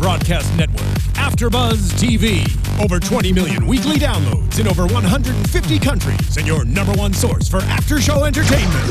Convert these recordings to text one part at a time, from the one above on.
broadcast network, AfterBuzz TV. Over 20 million weekly downloads in over 150 countries, and your number one source for after-show entertainment.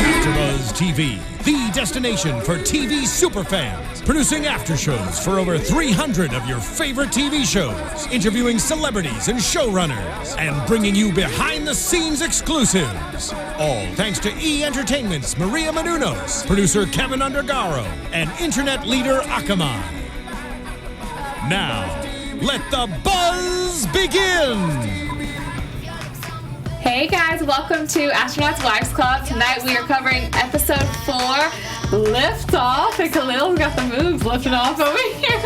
AfterBuzz TV, the destination for TV superfans, producing aftershows for over 300 of your favorite TV shows, interviewing celebrities and showrunners, and bringing you behind-the-scenes exclusives. All thanks to E! Entertainment's Maria Menounos, producer Kevin Undergaro, and internet leader Akamai. Now, let the buzz begin! Hey guys, welcome to Astronaut's Wives Club. Tonight we are covering episode 4, Liftoff, and Khalil's got the moves lifting off over here.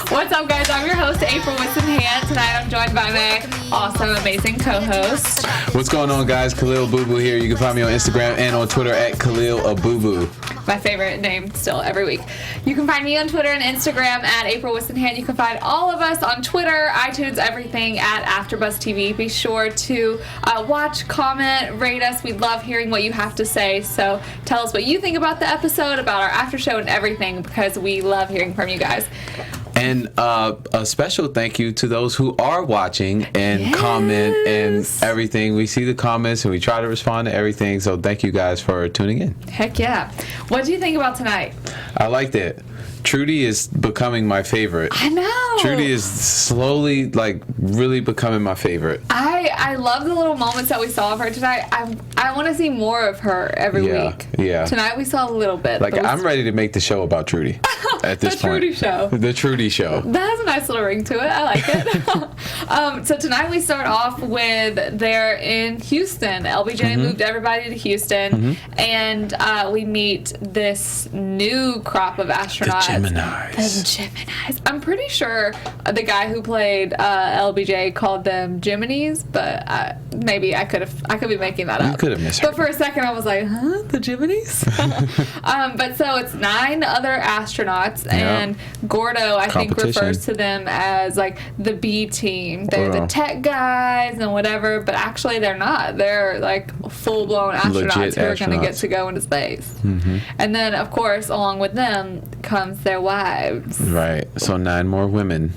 What's up guys, I'm your host April Whitson-Hand. Tonight I'm joined by my awesome, amazing co-host. What's going on guys, Khalil Boo Boo here. You can find me on Instagram and on Twitter at Khalil Abubu. My favorite name still every week. You can find me on Twitter and Instagram at April Whitson-Hand. You can find all of us on Twitter, iTunes, everything at AfterBuzz TV. Be sure to watch, comment, rate us. We love hearing what you have to say. So tell us what you think about the episode, about our after show and everything, because we love hearing from you guys. And a special thank you to those who are watching and comment and everything. We see the comments and we try to respond to everything. So thank you guys for tuning in. Heck yeah. What do you think about tonight? I liked it. Trudy is becoming my favorite. I know. Trudy is slowly, really becoming my favorite. I love the little moments that we saw of her tonight. I want to see more of her every week. Yeah. Tonight we saw a little bit. I'm ready to make the show about Trudy at this point. The Trudy Show. The Trudy Show. That has a nice little ring to it. I like it. So tonight we start off with they're in Houston. LBJ moved everybody to Houston, and we meet this new crop of astronauts. The Geminis. I'm pretty sure the guy who played LBJ called them Geminis, but maybe I could be making that up. You could have misheard. But for a second I was like, huh? The Geminis? But so it's 9 other astronauts, and Gordo, I think, refers to them as like the B team. They're the tech guys and whatever, but actually they're not. They're like full-blown astronauts who are going to go into space. And then, of course, along with them comes their wives. Right. So 9 more women.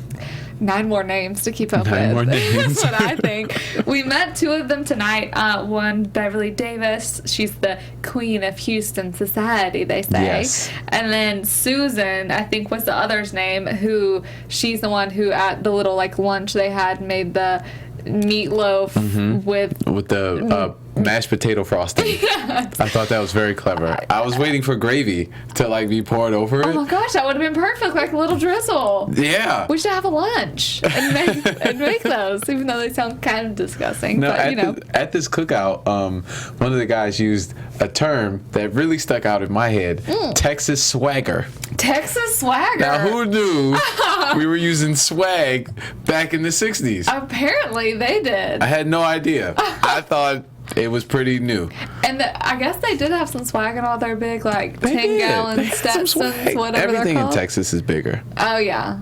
9 more names to keep up with. 9 more names. That's what I think. We met 2 of them tonight. One, Beverly Davis. She's the queen of Houston society, they say. Yes. And then Susan, I think was the other's name, who she's the one who at the little lunch they had made the meatloaf with the mashed potato frosting. Yes. I thought that was very clever. I was waiting for gravy to be poured over it. Oh my gosh, that would have been perfect, like a little drizzle. Yeah. We should have a lunch and make those, even though they sound kind of disgusting. No, but at this cookout, one of the guys used a term that really stuck out in my head: Texas swagger. Texas swagger. Now, who knew we were using swag back in the 60s? Apparently, they did. I had no idea. I thought it was pretty new. And I guess they did have some swag in all their big, 10-gallon Stetsons, whatever Everything they're called. in Texas is bigger. Oh, yeah.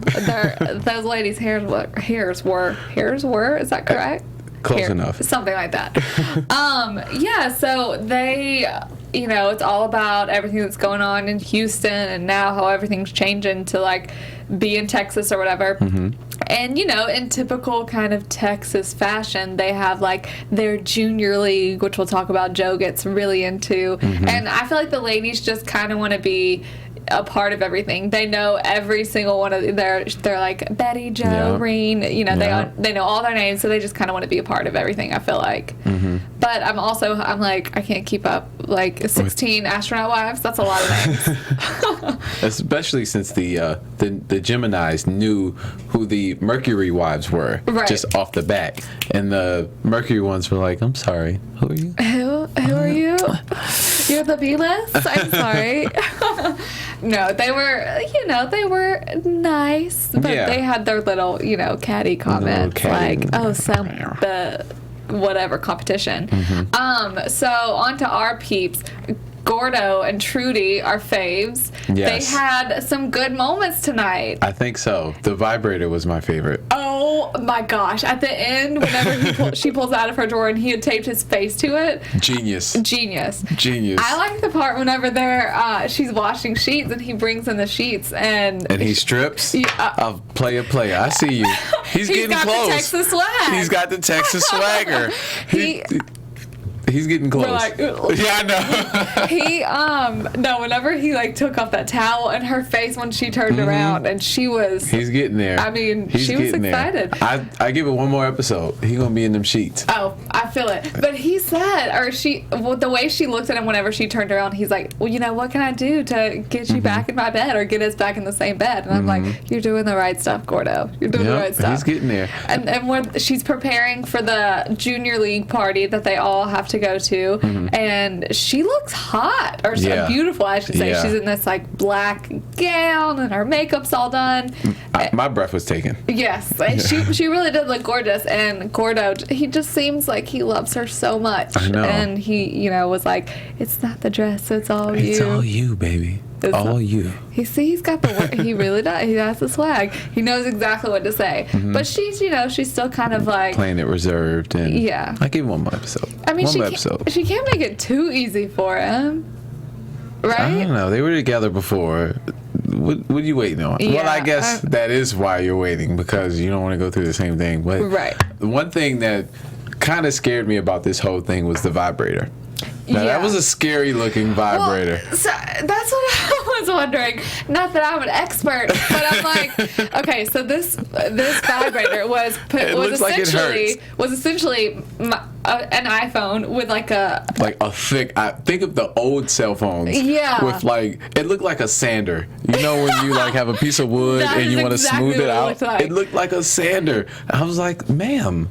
Those ladies' hairs were, is that correct? Close enough. Something like that. Yeah, so they, it's all about everything that's going on in Houston and now how everything's changing to, be in Texas or whatever. And, in typical kind of Texas fashion, they have, their junior league, which we'll talk about, Joe gets really into. And I feel like the ladies just kind of want to be a part of everything. They know every single one of they're like Betty, Joe, Reen, they know all their names, so they just kind of want to be a part of everything, I feel like. But I'm I can't keep up 16 astronaut wives. That's a lot of names. Especially since the Geminis knew who the Mercury wives were just off the bat, and the Mercury ones were like, I'm sorry, who are you? Who are you? You're the B-list? I'm sorry. No, they were nice, but they had their little, catty comments, the whatever competition. So on to our peeps. Gordo and Trudy are faves. Yes. They had some good moments tonight. I think so. The vibrator was my favorite. Oh Oh my gosh! At the end, whenever she pulls out of her drawer and he had taped his face to it. Genius. I like the part whenever she's washing sheets and he brings in the sheets and he strips. I'll play. I see you. He's getting got close. The Texas swag. He's got the Texas swagger. He's getting close. Like, yeah, I know. No, whenever he like took off that towel and her face when she turned around and she was. He's getting there. I mean, she was excited. I give it one more episode. He's gonna be in them sheets. Oh, I feel it. But he said, the way she looked at him whenever she turned around, he's like, well, what can I do to get you back in my bed or get us back in the same bed? And I'm like, you're doing the right stuff, Gordo. You're doing the right stuff. He's getting there. And when she's preparing for the junior league party that they all have to go to, and she looks hot or beautiful, I should say. She's in this like black gown and her makeup's all done. My breath was taken. Yes, she really did look gorgeous. And Gordo, he just seems like he loves her so much. I know. And he, was like, it's not the dress, it's all you. It's all you, baby. It's all you. He's got the work. He really does. He has the swag. He knows exactly what to say. But she's, she's still kind of like playing it reserved. And I give him one more episode. I mean, she can't make it too easy for him, right? I don't know. They were together before. What are you waiting on? Yeah, well, I guess that is why you're waiting, because you don't want to go through the same thing. But the one thing that kind of scared me about this whole thing was the vibrator. Now, that was a scary looking vibrator. Well, so that's what I was wondering. Not that I'm an expert, but I'm like, okay, so this vibrator was essentially an iPhone with like a thick. Think of the old cell phones. Yeah. With it looked like a sander. When you have a piece of wood and you want to smooth it out. It looked like a sander. I was like, ma'am,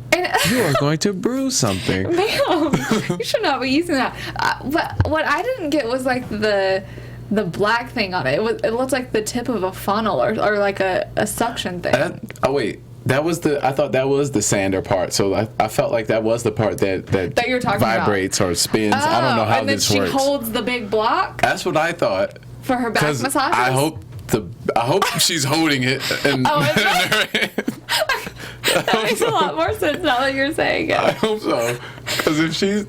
you are going to bruise something. Ma'am, you should not be using that. But what I didn't get was like the black thing on it. It looked like the tip of a funnel or like a suction thing. I thought that was the sander part. So I felt like that was the part that you're talking vibrates about. Or spins. I don't know how this works. And then she holds the big block. That's what I thought. For her back massages. I hope she's holding it. And that makes a lot more sense now that you're saying it. I hope so. Because if she's...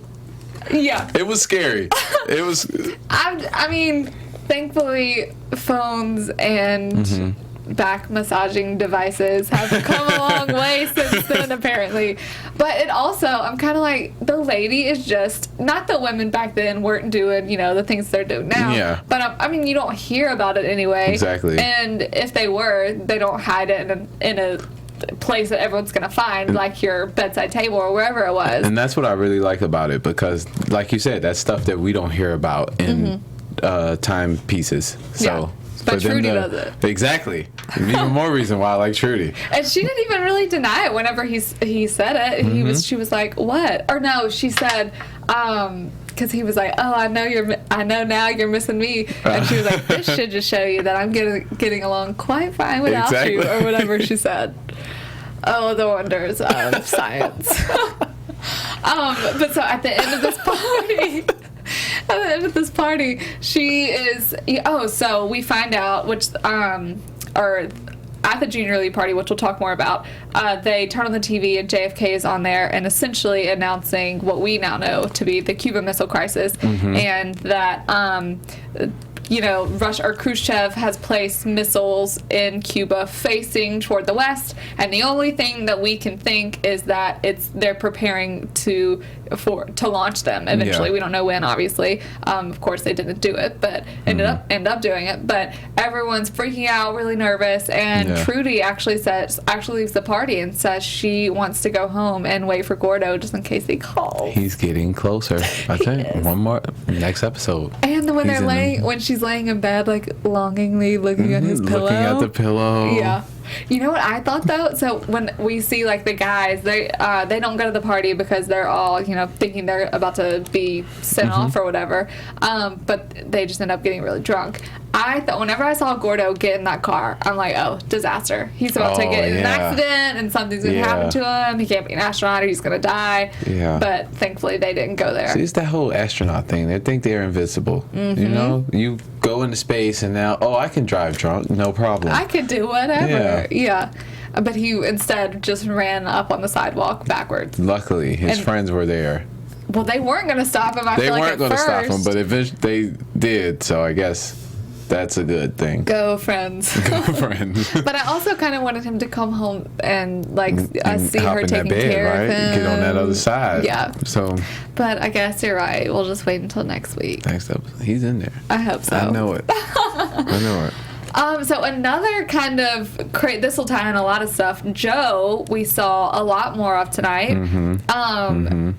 Yeah. It was scary. It was... I mean, thankfully, phones and back massaging devices have come a long way since then, apparently. But it also, I'm kind of like, the lady is just... Not that women back then weren't doing, the things they're doing now. Yeah. But, I mean, you don't hear about it anyway. Exactly. And if they were, they don't hide it in a place that everyone's gonna find, like your bedside table or wherever it was. And that's what I really like about it, because like you said, that's stuff that we don't hear about in timepieces. So but Trudy does it. Exactly. Even more reason why I like Trudy. And she didn't even really deny it whenever he said it. She was like, what? Or no, she said, because he was like, oh, I know now you're missing me. And she was like, this should just show you that I'm getting along quite fine without you, or whatever she said. Oh, the wonders of science. But so at the end of this party, she is. So we find out or at the junior league party, which we'll talk more about, they turn on the TV and JFK is on there and essentially announcing what we now know to be the Cuban Missile Crisis, and that Khrushchev has placed missiles in Cuba facing toward the west, and the only thing that we can think is that they're preparing to launch them eventually. We don't know when, obviously. Of course, they didn't do it, but ended up doing it. But everyone's freaking out, really nervous, and Trudy actually leaves the party and says she wants to go home and wait for Gordo just in case he calls. He's getting closer. I think one more next episode. And when she's laying in bed, like longingly looking at his pillow. Looking at the pillow. Yeah. You know what I thought though? So when we see like the guys, they don't go to the party because they're all thinking they're about to be sent off or whatever. But they just end up getting really drunk. I thought whenever I saw Gordo get in that car, I'm like, oh, disaster. He's about to get in an accident and something's going to happen to him. He can't be an astronaut or he's going to die. Yeah. But thankfully they didn't go there. See, it's that whole astronaut thing. They think they're invincible. You go into space and now, I can drive drunk, no problem. I could do whatever. Yeah. But he instead just ran up on the sidewalk backwards. Luckily, his friends were there. Well, they weren't going to stop him. They weren't going to stop him, but eventually they did. So I guess that's a good thing. Go friends. Go friends. But I also kind of wanted him to come home and see her taking bed, care of him. Get on that other side. Yeah. So. But I guess you're right. We'll just wait until next week. Next up, he's in there. I hope so. I know it. I know it. So another kind of this will tie in a lot of stuff. Joe, we saw a lot more of tonight.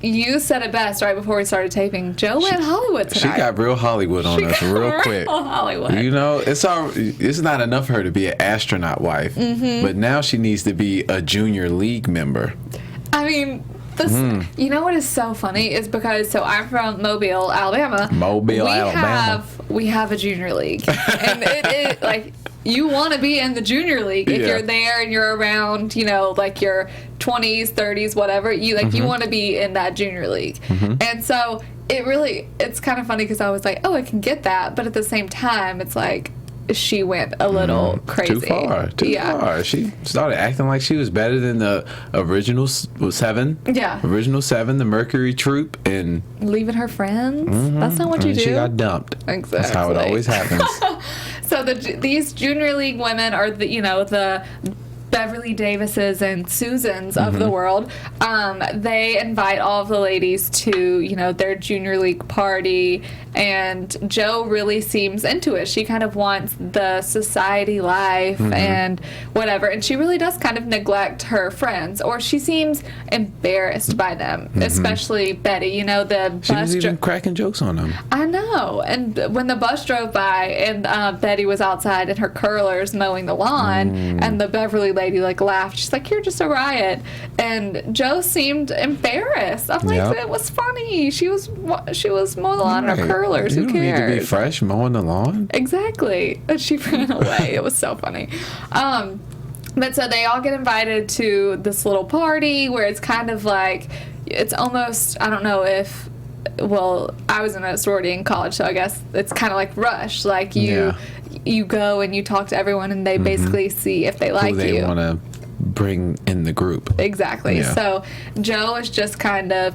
You said it best right before we started taping. Joe went Hollywood tonight. She got real Hollywood on us real quick. Hollywood. You know, it's not enough for her to be an astronaut wife, but now she needs to be a junior league member. I mean, you know what is so funny is because I'm from Mobile, Alabama. We have a junior league, and it like you want to be in the junior league if you're there and you're around, like your 20s, 30s, whatever. You you want to be in that junior league, and so it's kind of funny because I was like, oh, I can get that, but at the same time, it's like. She went a little crazy. Too far. She started acting like she was better than the original 7. Yeah. Original 7, the Mercury Troop, and leaving her friends. That's not what you do. She got dumped. Exactly. That's how it always happens. So these junior league women are the Beverly Davises and Susans of the world. They invite all of the ladies to, their junior league party, and Joe really seems into it. She kind of wants the society life and whatever, and she really does kind of neglect her friends, or she seems embarrassed by them, especially Betty. She was even cracking jokes on them. I know. And when the bus drove by and Betty was outside in her curlers mowing the lawn, and the Beverly lady laughed. She's like, "You're just a riot," and Joe seemed embarrassed. I'm like, it was funny. She was mowing the lawn in her curlers. Who cares? You don't need to be fresh mowing the lawn. Exactly. And she ran away. It was so funny. But so they all get invited to this little party where it's kind of like, it's almost, I don't know if. Well, I was in a sorority in college, so I guess it's kind of like Rush. Like you go and you talk to everyone, and they basically see if they like you. Who they want to bring in the group. Exactly. Yeah. So Joe is just kind of,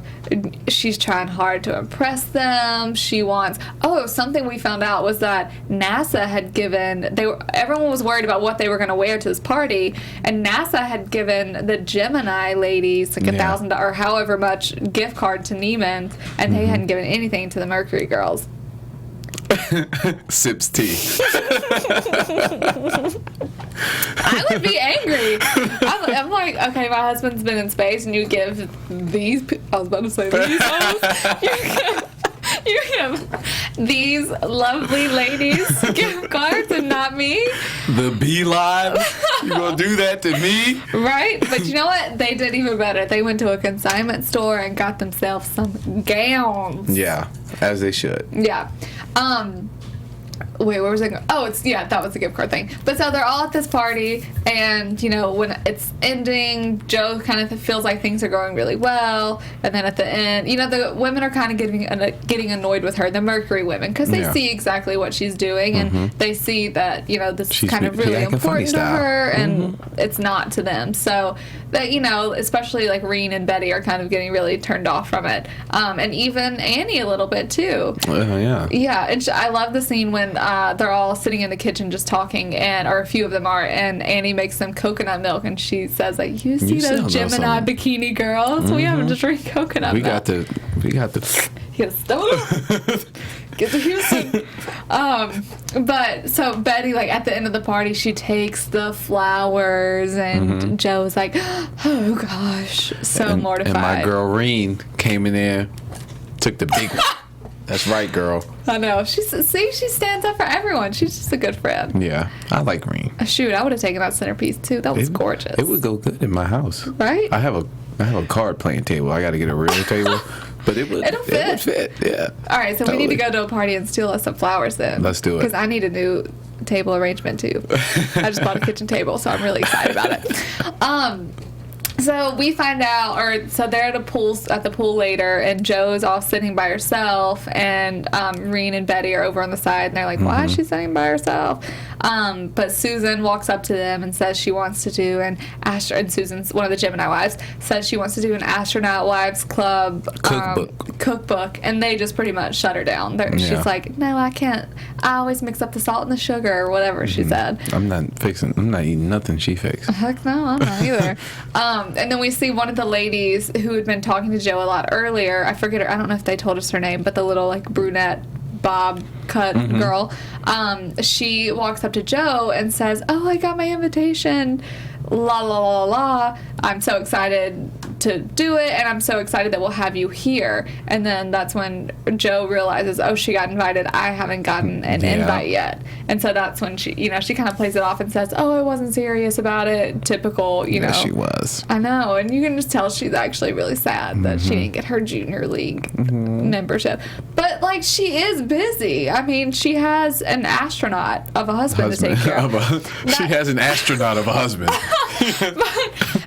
she's trying hard to impress them. She wants, something we found out was that NASA had given, everyone was worried about what they were going to wear to this party, and NASA had given the Gemini ladies like $1,000 or however much gift card to Neiman's, and they hadn't given anything to the Mercury girls. Sips tea. I would be angry. I'm like, okay, my husband's been in space, and you give these. I was about to say these. You give these lovely ladies gift cards and not me. The beeline? You gonna do that to me? Right? But you know what? They did even better. They went to a consignment store and got themselves some gowns. Yeah, as they should. Yeah. Wait, where was I going? Oh, that was the gift card thing. But so they're all at this party, and, when it's ending, Joe kind of feels like things are going really well, and then at the end, the women are kind of getting annoyed with her, the Mercury women, because they see exactly what she's doing, and they see that, this is kind of really important to her, and it's not to them. So, that, especially like Reen and Betty are kind of getting really turned off from it. And even Annie a little bit, too. Yeah. Yeah, and I love the scene when they're all sitting in the kitchen just talking, or a few of them are, and Annie makes them coconut milk, and she says, like, you see those Gemini bikini girls? We have to drink coconut milk. We got the... Yes, get to Houston. But so Betty, like at the end of the party, she takes the flowers, and Joe's like, "Oh gosh, so mortified." And my girl Reen came in there, took the big. That's right, girl. I know. She stands up for everyone. She's just a good friend. Yeah, I like Reen. Shoot, I would have taken that centerpiece too. That was gorgeous. It would go good in my house. Right? I have a card playing table. I got to get a real table. But it'll fit, yeah. All right, so we need to go to a party and steal us some flowers then. Let's do it. Because I need a new table arrangement too. I just bought a kitchen table, so I'm really excited about it. So we find out, so they're at the pool later, and Joe's all sitting by herself, and Reen and Betty are over on the side, and they're like, why is she sitting by herself? But Susan walks up to them and says she wants to do and Susan's one of the Gemini wives, says she wants to do an Astronaut Wives Club cookbook, and they just pretty much shut her down. She's like, no, I can't. I always mix up the salt and the sugar, or whatever she said. I'm not eating nothing she fixed. Heck no, I'm not either. And then we see one of the ladies who had been talking to Joe a lot earlier. I forget her. I don't know if they told us her name, but the little like brunette bob cut girl. She walks up to Joe and says, "Oh, I got my invitation. La la la la. I'm so excited to do it, and I'm so excited that we'll have you here." And then that's when Joe realizes, oh, she got invited. I haven't gotten an invite yet. And so that's when she kind of plays it off and says, oh, I wasn't serious about it. Typical, Yeah, she was. I know, and you can just tell she's actually really sad that she didn't get her junior league membership. But, like, she is busy. I mean, she has an astronaut of a husband to take care of. She has an astronaut of a husband.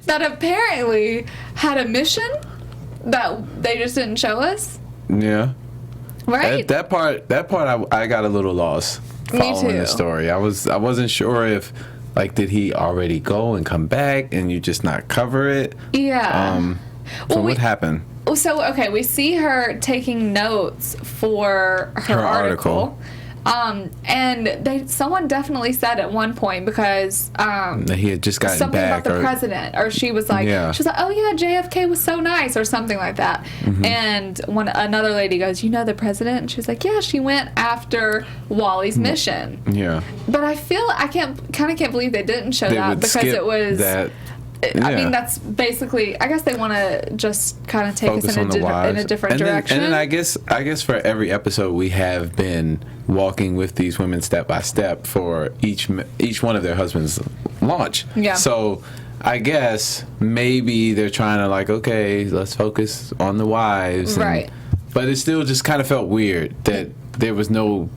That apparently had a mission that they just didn't show us. Yeah. Right? That part I got a little lost following the story. I wasn't sure if, like, did he already go and come back and you just not cover it? Yeah. What happened? So, okay, we see her taking notes for her article. And someone definitely said at one point, because that he had just gotten something back, about the president, or she was like, oh yeah, JFK was so nice, or something like that. And another lady goes, you know the president? And she was like, yeah, she went after Wally's mission. Yeah. But I can't believe they didn't show that, because it was that. I mean, that's basically, I guess they want to just kind of take Focus us in a different direction. And then I guess for every episode we have been walking with these women step by step for each one of their husbands' launch. Yeah. So I guess maybe they're trying to, like, okay, let's focus on the wives. Right. But it still just kind of felt weird that there was no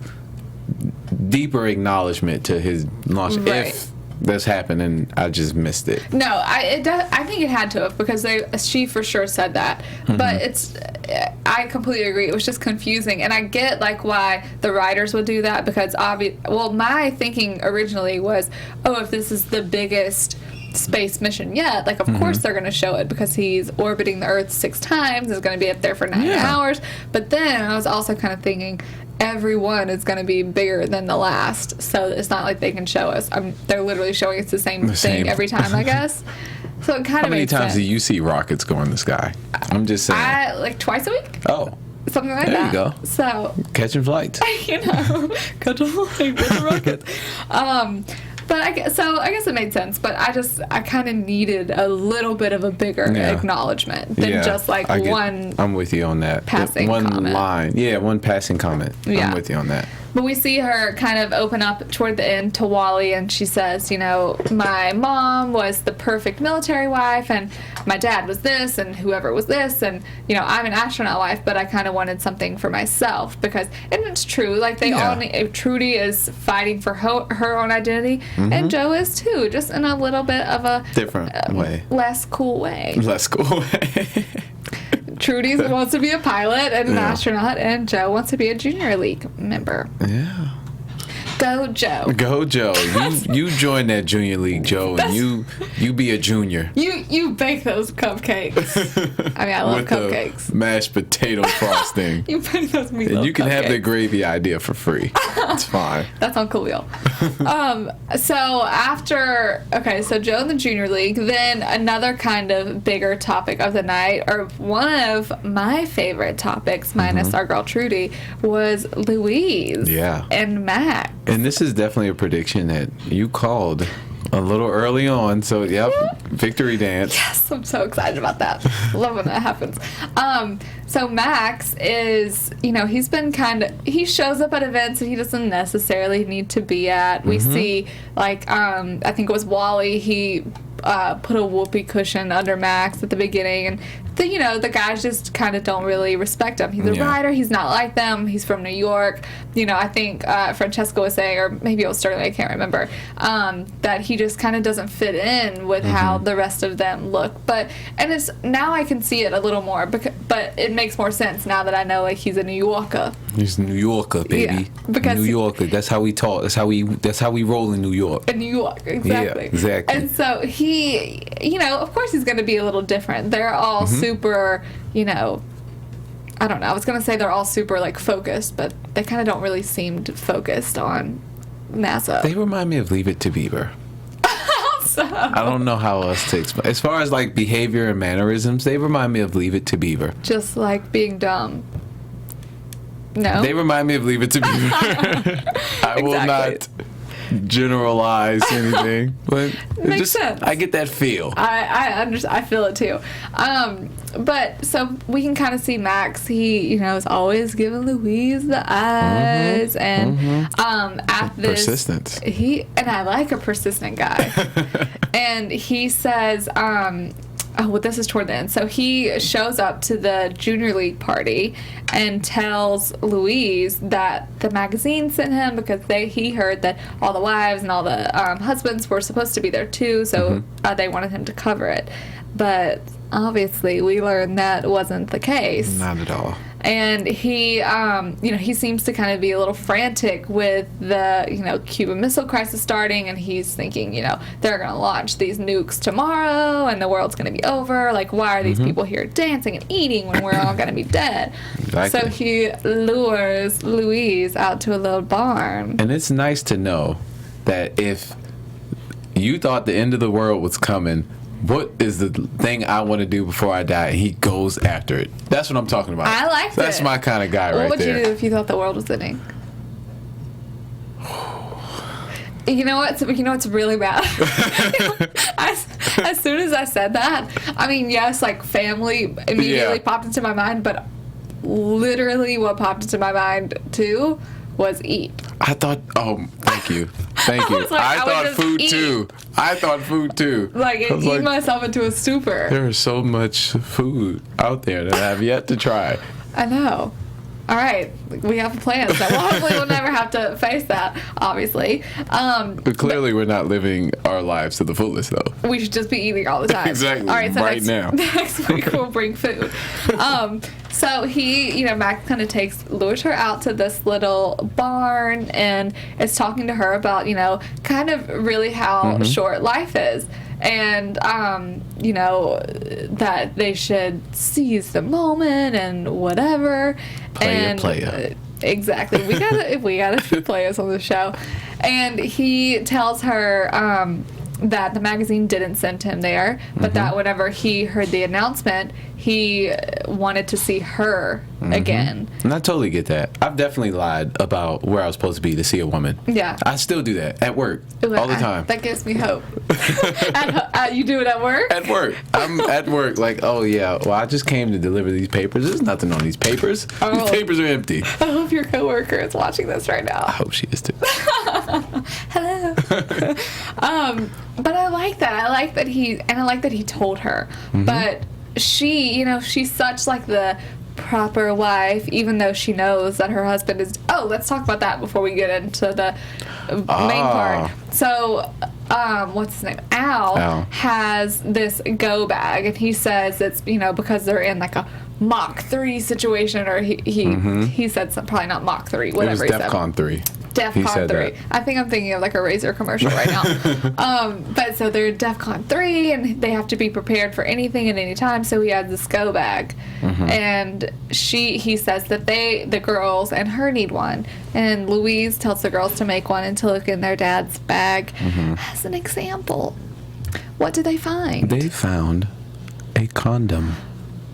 deeper acknowledgement to his launch. Right. If this happened and I just missed it. No, I think it had to have, because she for sure said that. But I completely agree. It was just confusing, and I get, like, why the writers would do that, because my thinking originally was, oh, if this is the biggest space mission yet, like, of course they're going to show it, because he's orbiting the Earth 6 times, is going to be up there for 9 hours. But then I was also kind of thinking, every one is going to be bigger than the last, so it's not like they can show us. They're literally showing us the same thing every time, I guess. So it kind of made sense. How many times do you see rockets go in the sky? I'm just saying. Like twice a week. Oh. Something like that. There you go. So catching flights. Catching flight with the rockets. But I guess it made sense. But I kind of needed a little bit of a bigger acknowledgement than just like one. I'm with you on that. Passing comment. Line. Yeah, one passing comment. Yeah. I'm with you on that. But we see her kind of open up toward the end to Wally, and she says, my mom was the perfect military wife, and my dad was this, and whoever was this, and, I'm an astronaut wife, but I kind of wanted something for myself, and it's true, like, Trudy is fighting for her own identity, and Joe is too, just in a little bit of a different way. Less cool way. Trudy wants to be a pilot and an astronaut, and Joe wants to be a junior league member. Yeah. Go Joe. Go Joe. You join that junior league, Joe, and you be a junior. You bake those cupcakes. I mean, I love cupcakes. The mashed potato frosting. You bake those meatloaf and you can cupcakes. have the gravy idea for free. It's fine. That's Uncle Wheel. So Joe in the junior league, then another kind of bigger topic of the night, or one of my favorite topics, minus our girl Trudy, was Louise and Max. And this is definitely a prediction that you called a little early on. So, victory dance. Yes, I'm so excited about that. Love when that happens. So Max is, he's been he shows up at events that he doesn't necessarily need to be at. We see, like, I think it was Wally, he put a whoopee cushion under Max at the beginning, and the guys just kind of don't really respect him. He's a writer. He's not like them. He's from New York. I think Francesca was saying, or maybe it was Sterling, I can't remember, that he just kind of doesn't fit in with how the rest of them look. And it's now I can see it a little more, but it makes more sense now that I know like he's a New Yorker. He's a New Yorker, baby. Yeah, because New Yorker. That's how we talk. That's how we roll in New York. In New York, exactly. Yeah, exactly. And so he, of course he's going to be a little different. They're all super, I don't know. I was going to say they're all super like focused, but they kind of don't really seem focused on NASA. They remind me of Leave It to Beaver. So. I don't know how else to explain. As far as like behavior and mannerisms, they remind me of Leave It to Beaver. Just like being dumb. No. They remind me of Leave It to Beaver. I will not generalize anything, but makes sense. I get that feel. I understand. I feel it too. But so we can kind of see Max. He, is always giving Louise the eyes, and at this persistence. And I like a persistent guy. And he says, this is toward the end. So he shows up to the junior league party and tells Louise that the magazine sent him because he heard that all the wives and all the husbands were supposed to be there too, so they wanted him to cover it. But obviously we learned that wasn't the case. Not at all. And he, he seems to kind of be a little frantic with the, Cuban Missile Crisis starting, and he's thinking, they're going to launch these nukes tomorrow, and the world's going to be over. Like, why are these people here dancing and eating when we're all going to be dead? Exactly. So he lures Louise out to a little barn. And it's nice to know that if you thought the end of the world was coming, what is the thing I want to do before I die? And he goes after it. That's what I'm talking about. I like that. That's my kind of guy right there. What would you do if you thought the world was ending? You know what's really bad? As soon as I said that, I mean, yes, like family immediately popped into my mind, but literally what popped into my mind too was eat. I thought, thank you. Thank you. I thought food too. I thought food too. Like, eat myself into a stupor. There is so much food out there that I have yet to try. I know. All right, we have a plan, so hopefully we'll never have to face that, obviously. But clearly we're not living our lives to the fullest, though. We should just be eating all the time. Exactly, all right, so now. Next week we'll bring food. So he, Max kind of lures her out to this little barn and is talking to her about, kind of really how short life is. And, that they should seize the moment and whatever. Player. Exactly. We got a few players on the show. And he tells her that the magazine didn't send him there, but that whenever he heard the announcement, he wanted to see her again. And I totally get that. I've definitely lied about where I was supposed to be to see a woman. Yeah. I still do that at work all the time. That gives me hope. You do it at work? At work. I'm at work like, oh yeah, well I just came to deliver these papers. There's nothing on these papers. These papers are empty. I hope your coworker is watching this right now. I hope she is too. Hello. But I like that. I like that he told her. But she, she's such like the proper wife, even though she knows that her husband is. Oh, let's talk about that before we get into the main part. So, what's his name? Al has this go bag, and he says it's because they're in like a Mach 3 situation, or he said some, probably not Mach 3, whatever he said. It was DEFCON 3. DEFCON 3. I think I'm thinking of like a Razor commercial right now. But so they're DEFCON 3, and they have to be prepared for anything at any time. So he has this go bag, and he says that the girls and her need one, and Louise tells the girls to make one and to look in their dad's bag as an example. What did they find? They found a condom.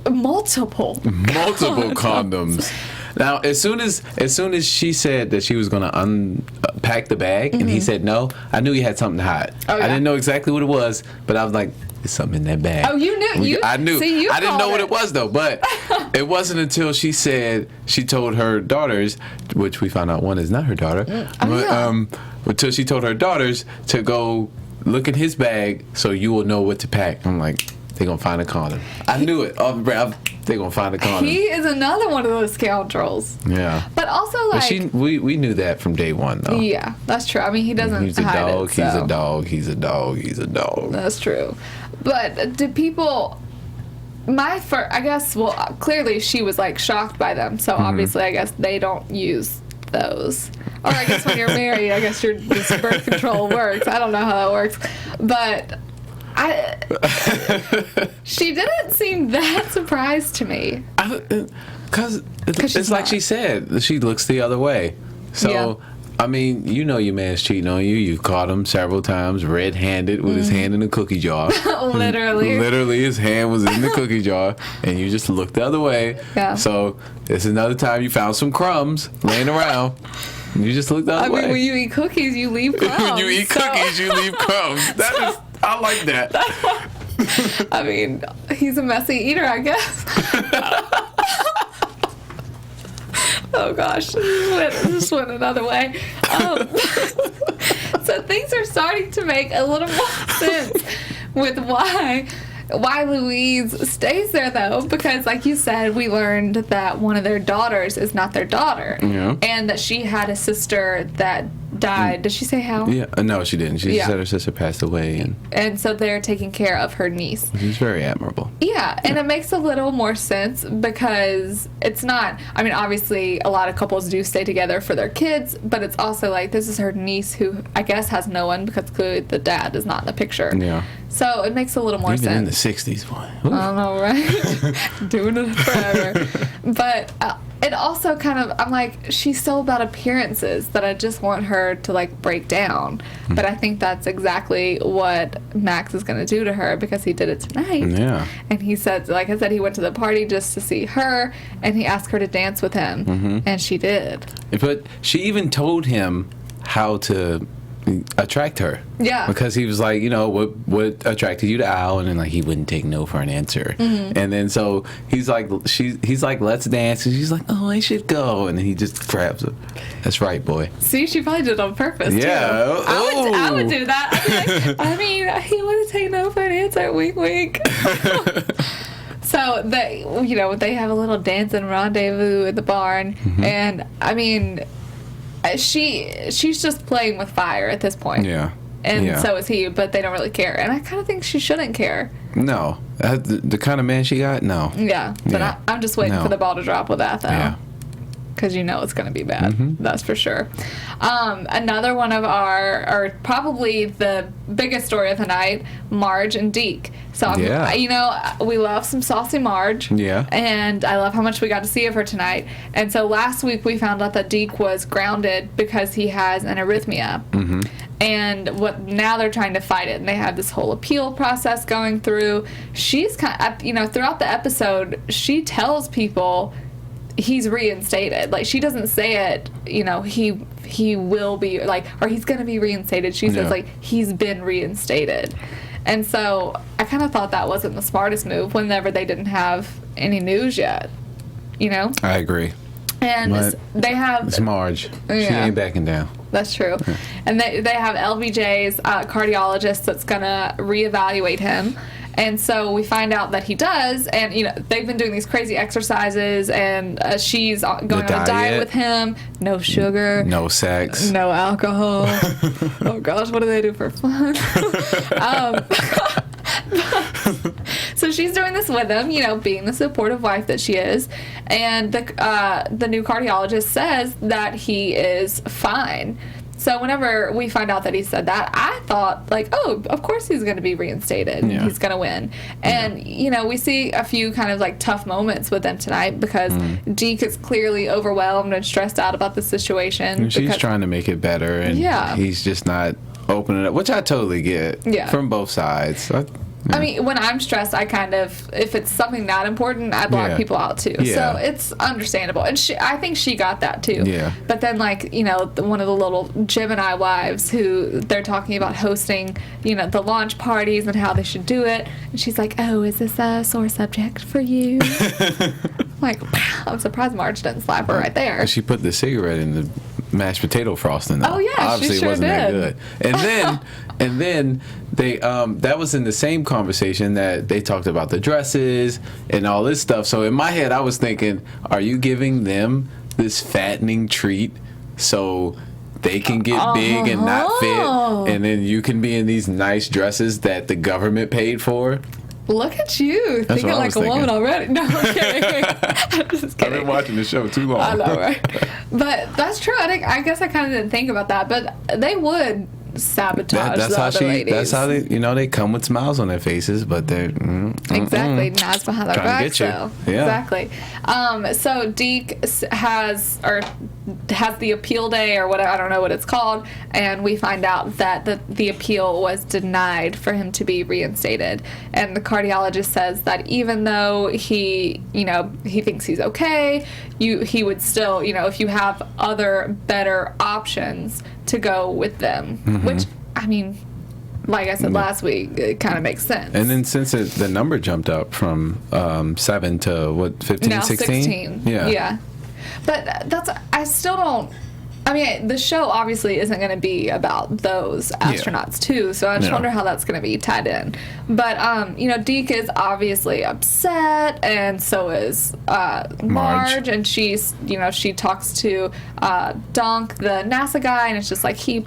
Multiple condoms. Now, as soon as she said that she was going to unpack the bag, and he said no, I knew he had something to hide. Oh, yeah? I didn't know exactly what it was, but I was like, there's something in that bag. Oh, you knew? I knew. See, I didn't know what it was, though, but it wasn't until she told her daughters, which we found out one is not her daughter, until she told her daughters to go look in his bag so you will know what to pack. I'm like, they're going to find a condom. I knew it. Off the breath, they're going to find a condom. He is another one of those scoundrels. Yeah. But also, like... we knew that from day one, though. Yeah, that's true. I mean, he doesn't He's a hide dog, it, so. he's a dog, he's a dog, he's a dog. That's true. But do people... I guess, well, clearly she was, like, shocked by them. So, obviously, I guess they don't use those. Or I guess when you're married, I guess this birth control works. I don't know how that works. But... she didn't seem that surprised to me. Because it's like she said, she looks the other way. So, I mean, you know your man's cheating on you. You caught him several times red-handed with his hand in the cookie jar. Literally. Literally, his hand was in the cookie jar, and you just looked the other way. Yeah. So, it's another time you found some crumbs laying around. You just looked the other way. I mean, when you eat cookies, you leave crumbs. When you eat cookies, you leave crumbs. I like that. I mean, he's a messy eater, I guess. Oh gosh, this went another way. So things are starting to make a little more sense with why Louise stays there, though, because like you said, we learned that one of their daughters is not their daughter, and that she had a sister that died. Did she say how? Yeah, no, she didn't. She just said her sister passed away, and so they're taking care of her niece. Which is very admirable. Yeah, and it makes a little more sense because it's not. I mean, obviously, a lot of couples do stay together for their kids, but it's also like this is her niece who I guess has no one because clearly the dad is not in the picture. Yeah. So it makes a little more sense. Even in the 60s, boy. I know, right? Doing it forever. But it also kind of, I'm like, she's so about appearances that I just want her to, like, break down. But I think that's exactly what Max is going to do to her because he did it tonight. Yeah. And he said, like I said, he went to the party just to see her, and he asked her to dance with him. And she did. But she even told him how to attract her. Yeah. Because he was like, you know, what attracted you to Al? And then like he wouldn't take no for an answer. And then so he's like, let's dance. And she's like, oh, I should go. And then he just grabs her. That's right, boy. See, she probably did it on purpose. Yeah. Too. I would do that. I'd be like, I mean, he wouldn't take no for an answer. Wink, wink. So they have a little dancing rendezvous at the barn, and I mean, she's just playing with fire at this point. Yeah. And so is he, but they don't really care. And I kind of think she shouldn't care. No. The kind of man she got, no. Yeah. But I'm just waiting for the ball to drop with that, though. Yeah. Because you know it's going to be bad. That's for sure. Another one of or probably the biggest story of the night, Marge and Deke. So, we love some saucy Marge. Yeah. And I love how much we got to see of her tonight. And so last week we found out that Deke was grounded because he has an arrhythmia. And now they're trying to fight it. And they have this whole appeal process going through. She's throughout the episode, she tells people he's reinstated. Like, she doesn't say it, he will be, like, or he's going to be reinstated. She says, like, he's been reinstated. And so I kind of thought that wasn't the smartest move whenever they didn't have any news yet, I agree. And they have... It's Marge. She ain't backing down. That's true. And they have LBJ's cardiologist that's going to reevaluate him. And so we find out that he does, and they've been doing these crazy exercises, and she's going on a diet with him. No sugar. No sex. No alcohol. Oh gosh, what do they do for fun? So she's doing this with him, being the supportive wife that she is. And the new cardiologist says that he is fine. So whenever we find out that he said that, I thought, like, oh, of course he's going to be reinstated. Yeah. He's going to win. And, we see a few kind of, like, tough moments with them tonight because Deke is clearly overwhelmed and stressed out about the situation. And she's trying to make it better, and he's just not opening up, which I totally get from both sides. I mean, when I'm stressed, I kind of, if it's something not important, I block people out too. Yeah. So it's understandable. And I think she got that too. Yeah. But then, like, one of the little Gemini wives who they're talking about hosting, the launch parties and how they should do it. And she's like, oh, is this a sore subject for you? Like, I'm surprised Marge didn't slap her right there. She put the cigarette in the mashed potato frosting, though. Oh, yeah, obviously she sure it wasn't did. that good. And then they that was in the same conversation that they talked about the dresses and all this stuff. So in my head, I was thinking, are you giving them this fattening treat so they can get big and not fit, and then you can be in these nice dresses that the government paid for? Look at you, thinking like a woman already. No, I'm kidding. I'm just kidding. I've been watching the show too long. I know, right? But that's true. I guess I kind of didn't think about that, but they would sabotage the other ladies. That's how they, they come with smiles on their faces, but they're exactly knives behind their backs. So yeah. Exactly. So Deke has the appeal day or whatever, I don't know what it's called, and we find out that the appeal was denied for him to be reinstated, and the cardiologist says that even though he thinks he's okay, he would still, if you have other better options, to go with them, which, I mean, like I said last week, it kind of makes sense. And then since the number jumped up from 7 to 15, now 16? Yeah. But I still don't, I mean, the show obviously isn't going to be about those astronauts too, so I just wonder how that's going to be tied in. But, Deke is obviously upset, and so is Marge, and she talks to Donk, the NASA guy, and it's just like she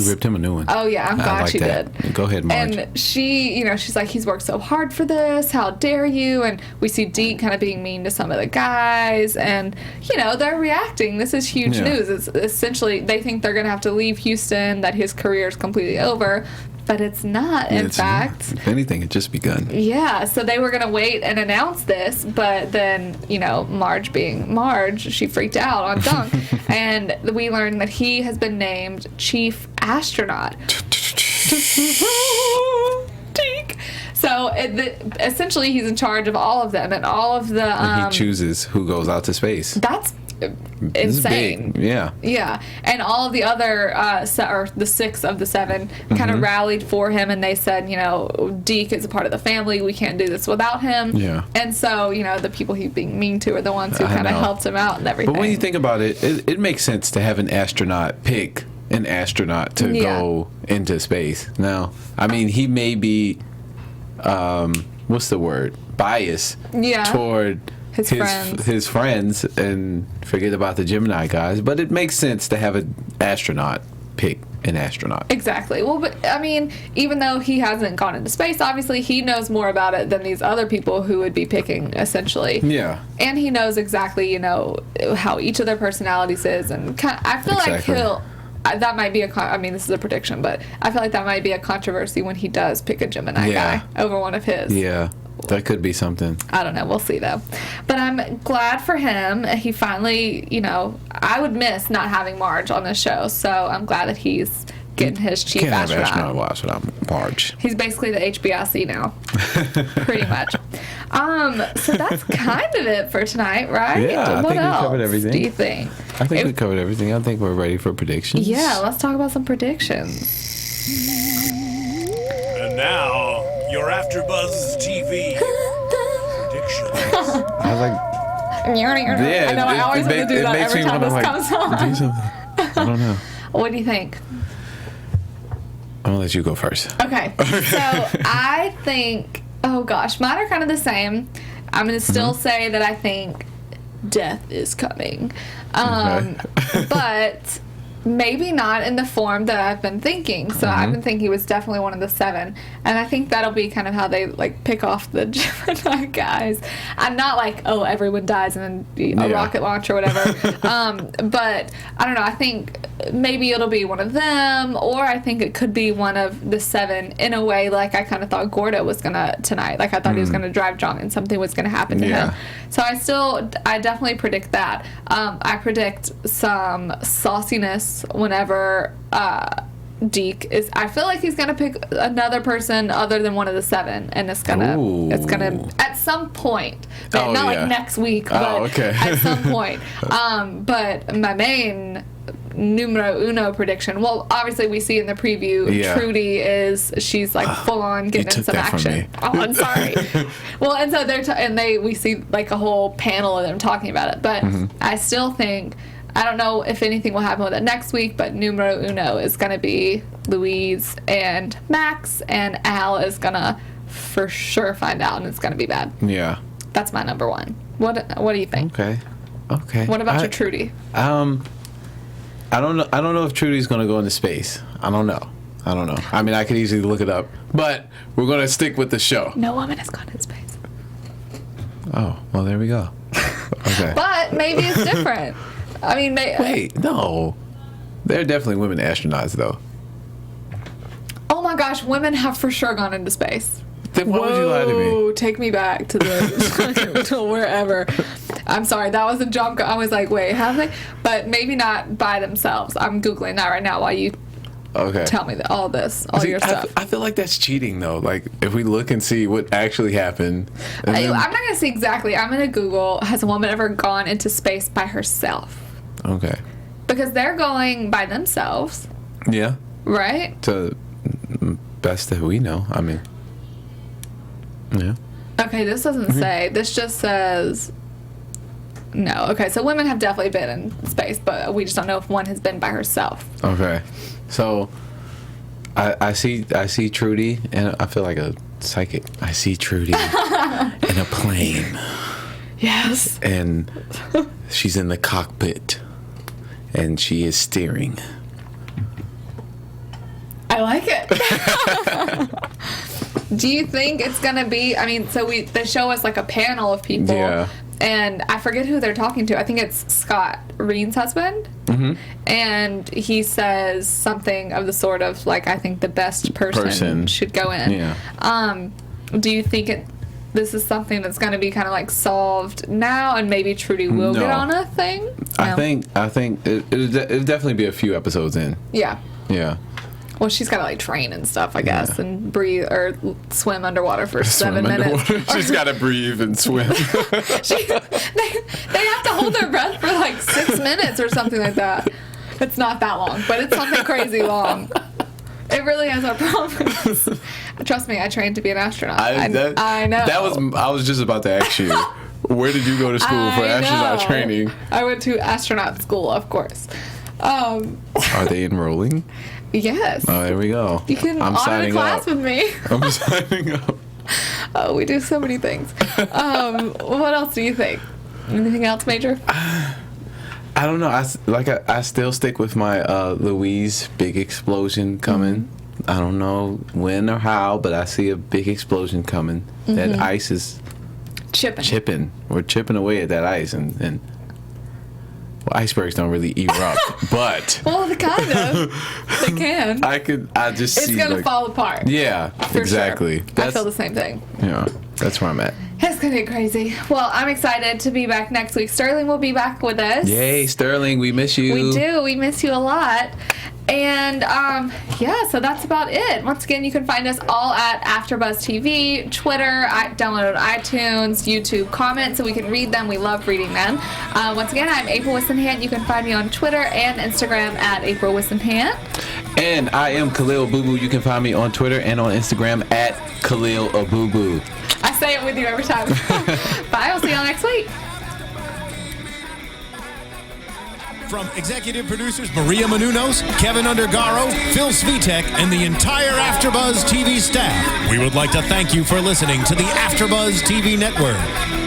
ripped him a new one. Oh, yeah, I'm glad she did. Go ahead, Marge. And she, she's like, he's worked so hard for this, how dare you? And we see Deke kind of being mean to some of the guys, and, they're reacting. This is huge news. It's essentially, they think they're going to have to leave Houston, that his career is completely over, but it's not, in fact. If anything, it's just begun. Yeah, so they were going to wait and announce this, but then, Marge being Marge, she freaked out on Dunk, and we learned that he has been named Chief Astronaut. So essentially, he's in charge of all of them, and all of the. He chooses who goes out to space. That's insane. Big. Yeah. Yeah, and all of the other, or the 6 of the 7, kind of rallied for him, and they said, Deke is a part of the family. We can't do this without him. Yeah. And so, the people he's being mean to are the ones who kind of helped him out and everything. But when you think about it, it makes sense to have an astronaut pick an astronaut to go into space. Now, I mean, he may be, what's the word? Biased toward his friends and forget about the Gemini guys, but it makes sense to have an astronaut pick an astronaut. Exactly. Well, but I mean, even though he hasn't gone into space, obviously he knows more about it than these other people who would be picking, essentially. Yeah. And he knows exactly, how each of their personalities is, and I feel like that might be this is a prediction, but I feel like that might be a controversy when he does pick a Gemini guy over one of his. Yeah. That could be something. I don't know. We'll see, though. But I'm glad for him. He finally, I would miss not having Marge on this show, so I'm glad that he's getting his chief astronaut. Can't have astronaut watch without Marge. He's basically the HBIC now. Pretty much. So that's kind of it for tonight, right? Yeah, what I think else we covered everything. Do you think? I think we covered everything. I think we're ready for predictions. Yeah, let's talk about some predictions. And now, your AfterBuzz TV predictions. I was like, I know, I always want to do that every time this comes on. Do something. I don't know. What do you think? I'm gonna let you go first. Okay. So I think, oh gosh, mine are kind of the same. I'm gonna still say that I think death is coming. But maybe not in the form that I've been thinking. So I've been thinking it was definitely one of the 7. And I think that'll be kind of how they, pick off the Gemini guys. I'm not like, oh, everyone dies and then a rocket launch or whatever. But I don't know. I think maybe it'll be one of them, or I think it could be one of the 7 in a way like I kind of thought Gordo was going to tonight. Like I thought he was going to drive drunk and something was going to happen to him. So I definitely predict that. I predict some sauciness whenever Deke is. I feel like he's gonna pick another person other than one of the 7, and it's gonna at some point, not like next week, but at some point. But my main numero uno prediction. Well, obviously we see in the preview, Trudy she's like full on getting in some action. Oh, I'm sorry. Well, and so we see like a whole panel of them talking about it, but I still think I don't know if anything will happen with it next week, but numero uno is going to be Louise and Max, and Al is going to for sure find out, and it's going to be bad. Yeah. That's my number one. What do you think? Okay. What about your Trudy? I don't know. I don't know if Trudy's going to go into space. I don't know. I mean, I could easily look it up, but we're going to stick with the show. No woman has gone into space. Oh, well, there we go. Okay. But maybe it's different. I mean, wait, no. There are definitely women astronauts, though. Oh my gosh, women have for sure gone into space. Then why would you lie to me? Take me back to the to wherever. I'm sorry, that was a jump. I was like, wait, have they? But maybe not by themselves. I'm Googling that right now while you tell me all your stuff. I feel like that's cheating, though. Like, if we look and see what actually happened. I'm not going to see exactly. I'm going to Google, has a woman ever gone into space by herself? Okay. Because they're going by themselves. Yeah. Right? To best that we know. I mean, yeah. Okay, this doesn't say. This just says... No. Okay, so women have definitely been in space, but we just don't know if one has been by herself. Okay. So, I see Trudy, and I feel like a psychic. I see Trudy in a plane. Yes. And she's in the cockpit, and she is steering. I like it. Do you think it's gonna be? I mean, so they show us like a panel of people. Yeah. And I forget who they're talking to. I think it's Scott Reen's husband. Mm-hmm. And he says something of the sort of, like, I think the best person should go in. Yeah. Do you think this is something that's going to be kind of, like, solved now, and maybe Trudy will get on a thing? No. I think it'll definitely be a few episodes in. Yeah. Yeah. Well, she's got to, like, train and stuff, I guess, and breathe or swim underwater for 7 minutes. She's got to breathe and swim. They have to hold their breath for, like, 6 minutes or something like that. It's not that long, but it's something crazy long. It really is, I promise. Trust me, I trained to be an astronaut. I know. I was just about to ask you, where did you go to school for astronaut training? I went to astronaut school, of course. Are they enrolling? Yes. Oh, there we go. You can audit a class with me. I'm signing up. Oh, we do so many things. What else do you think? Anything else major? I don't know. I still stick with my Louise big explosion coming. Mm-hmm. I don't know when or how, but I see a big explosion coming. Mm-hmm. That ice is chipping. We're chipping away at that ice, and icebergs don't really erupt, but well, kind of. They can. I just see it's gonna fall apart. Yeah, exactly. Sure. I feel the same thing. Yeah, that's where I'm at. It's gonna get crazy. Well, I'm excited to be back next week. Sterling will be back with us. Yay, Sterling, we miss you. We do. We miss you a lot. And so that's about it. Once again, you can find us all at AfterBuzz TV, Twitter. I downloaded iTunes, YouTube. Comment so we can read them. We love reading them. Once again, I'm April Wissenhant. You can find me on Twitter and Instagram at April Wissenhant. And I am Khalil Abubu. You can find me on Twitter and on Instagram at Khalil Abubu. I say it with you every time. Bye. I'll see y'all next week. From executive producers Maria Menounos, Kevin Undergaro, Phil Svitek, and the entire AfterBuzz TV staff, we would like to thank you for listening to the AfterBuzz TV network.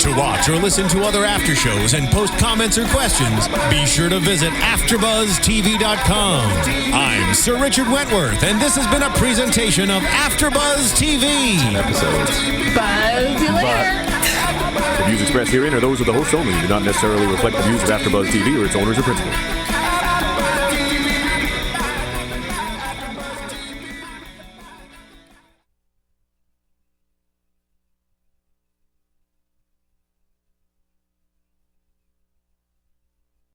To watch or listen to other after shows and post comments or questions, be sure to visit AfterBuzzTV.com. I'm Sir Richard Wentworth, and this has been a presentation of AfterBuzz TV. 10 episodes. Buzz you later. The views expressed herein are those of the hosts only and do not necessarily reflect the views of AfterBuzz TV or its owners or principals.